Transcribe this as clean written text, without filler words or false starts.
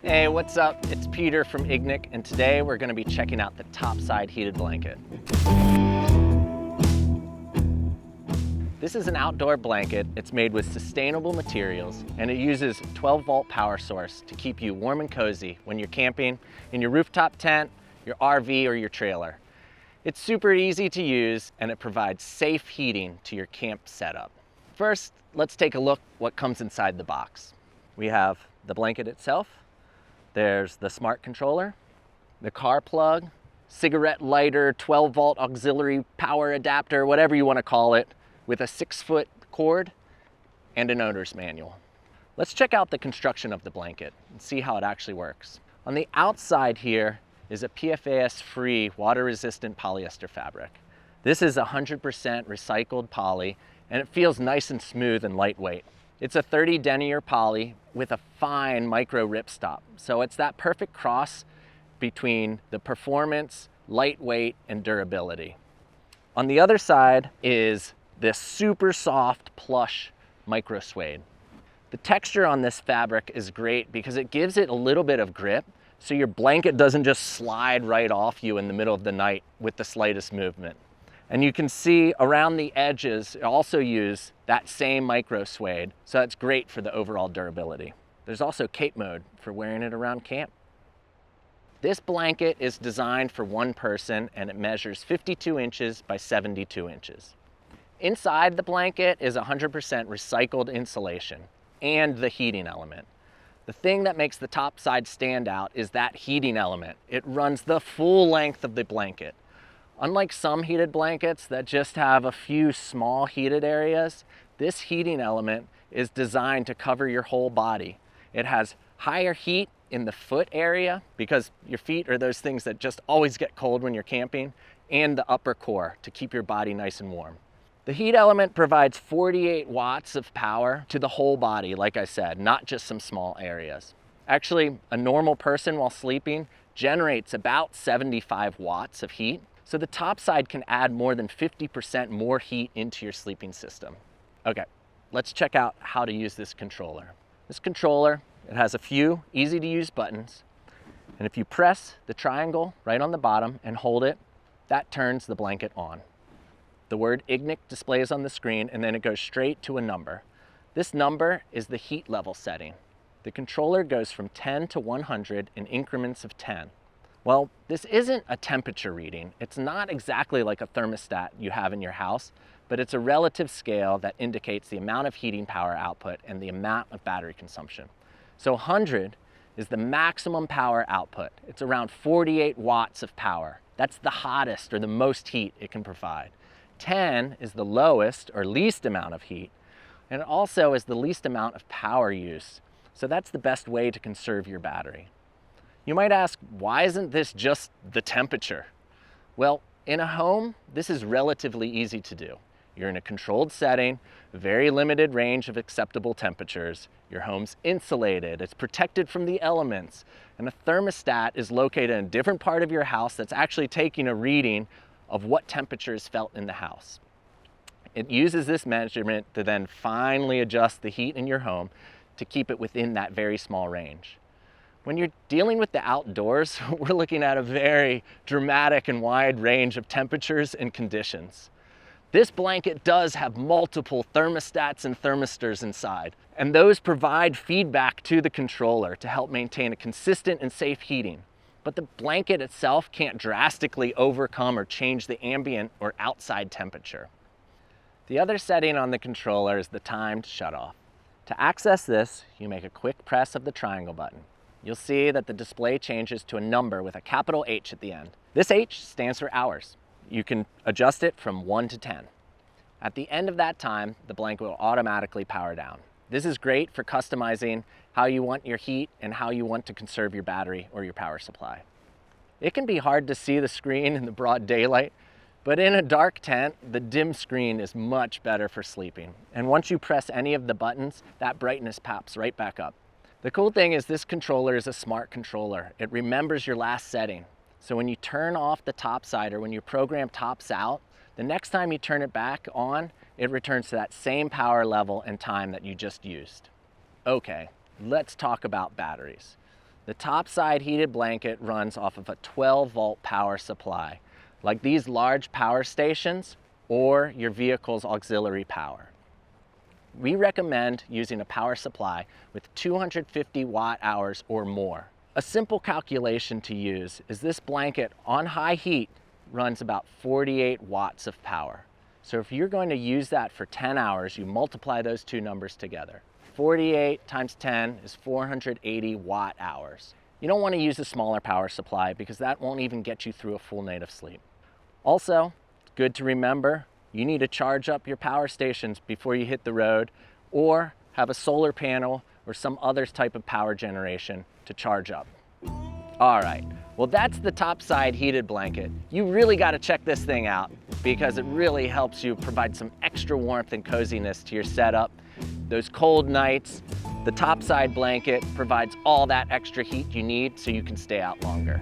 Hey, what's up? It's Peter from Ignic, and today we're going to be checking out the Topside heated blanket. This is an outdoor blanket. It's made with sustainable materials, and it uses 12-volt power source to keep you warm and cozy when you're camping in your rooftop tent, your RV, or your trailer. It's super easy to use, and it provides safe heating to your camp setup. First, let's take a look what comes inside the box. We have the blanket itself. There's the smart controller, the car plug, cigarette lighter, 12-volt auxiliary power adapter, whatever you want to call it, with a 6-foot cord and an owner's manual. Let's check out the construction of the blanket and see how it actually works. On the outside here is a PFAS-free, water-resistant polyester fabric. This is 100% recycled poly, and it feels nice and smooth and lightweight. It's a 30 denier poly with a fine micro ripstop. So it's that perfect cross between the performance, lightweight, and durability. On the other side is this super soft plush micro suede. The texture on this fabric is great because it gives it a little bit of grip, so your blanket doesn't just slide right off you in the middle of the night with the slightest movement. And you can see around the edges, also use that same micro suede, so that's great for the overall durability. There's also cape mode for wearing it around camp. This blanket is designed for one person, and it measures 52 inches by 72 inches. Inside the blanket is 100% recycled insulation and the heating element. The thing that makes the Topside stand out is that heating element. It runs the full length of the blanket. Unlike some heated blankets that just have a few small heated areas, this heating element is designed to cover your whole body. It has higher heat in the foot area because your feet are those things that just always get cold when you're camping, and the upper core to keep your body nice and warm. The heat element provides 48 watts of power to the whole body, like I said, not just some small areas. Actually, a normal person while sleeping generates about 75 watts of heat. So the Topside can add more than 50% more heat into your sleeping system. Okay, let's check out how to use this controller. This controller, it has a few easy to use buttons. And if you press the triangle right on the bottom and hold it, that turns the blanket on. The word Ignic displays on the screen, and then it goes straight to a number. This number is the heat level setting. The controller goes from 10 to 100 in increments of 10. Well, this isn't a temperature reading. It's not exactly like a thermostat you have in your house, but it's a relative scale that indicates the amount of heating power output and the amount of battery consumption. So 100 is the maximum power output. It's around 48 watts of power. That's the hottest or the most heat it can provide. 10 is the lowest or least amount of heat, and it also is the least amount of power use. So that's the best way to conserve your battery. You might ask, why isn't this just the temperature? Well, in a home, this is relatively easy to do. You're in a controlled setting, very limited range of acceptable temperatures. Your home's insulated, it's protected from the elements, and a thermostat is located in a different part of your house that's actually taking a reading of what temperature is felt in the house. It uses this measurement to then finally adjust the heat in your home to keep it within that very small range. When you're dealing with the outdoors, we're looking at a very dramatic and wide range of temperatures and conditions. This blanket does have multiple thermostats and thermistors inside, and those provide feedback to the controller to help maintain a consistent and safe heating. But the blanket itself can't drastically overcome or change the ambient or outside temperature. The other setting on the controller is the timed shutoff. To access this, you make a quick press of the triangle button. You'll see that the display changes to a number with a capital H at the end. This H stands for hours. You can adjust it from 1 to 10. At the end of that time, the blanket will automatically power down. This is great for customizing how you want your heat and how you want to conserve your battery or your power supply. It can be hard to see the screen in the broad daylight, but in a dark tent, the dim screen is much better for sleeping. And once you press any of the buttons, that brightness pops right back up. The cool thing is this controller is a smart controller. It remembers your last setting. So when you turn off the Topside or when your program tops out, the next time you turn it back on, it returns to that same power level and time that you just used. Okay, let's talk about batteries. The Topside heated blanket runs off of a 12-volt power supply, like these large power stations or your vehicle's auxiliary power. We recommend using a power supply with 250 watt-hours or more. A simple calculation to use is this blanket on high heat runs about 48 watts of power. So if you're going to use that for 10 hours, you multiply those two numbers together. 48 times 10 is 480 watt-hours. You don't want to use a smaller power supply because that won't even get you through a full night of sleep. Also, it's good to remember, you need to charge up your power stations before you hit the road, or have a solar panel or some other type of power generation to charge up. All right, well, that's the Topside heated blanket. You really got to check this thing out because it really helps you provide some extra warmth and coziness to your setup. Those cold nights, the Topside blanket provides all that extra heat you need so you can stay out longer.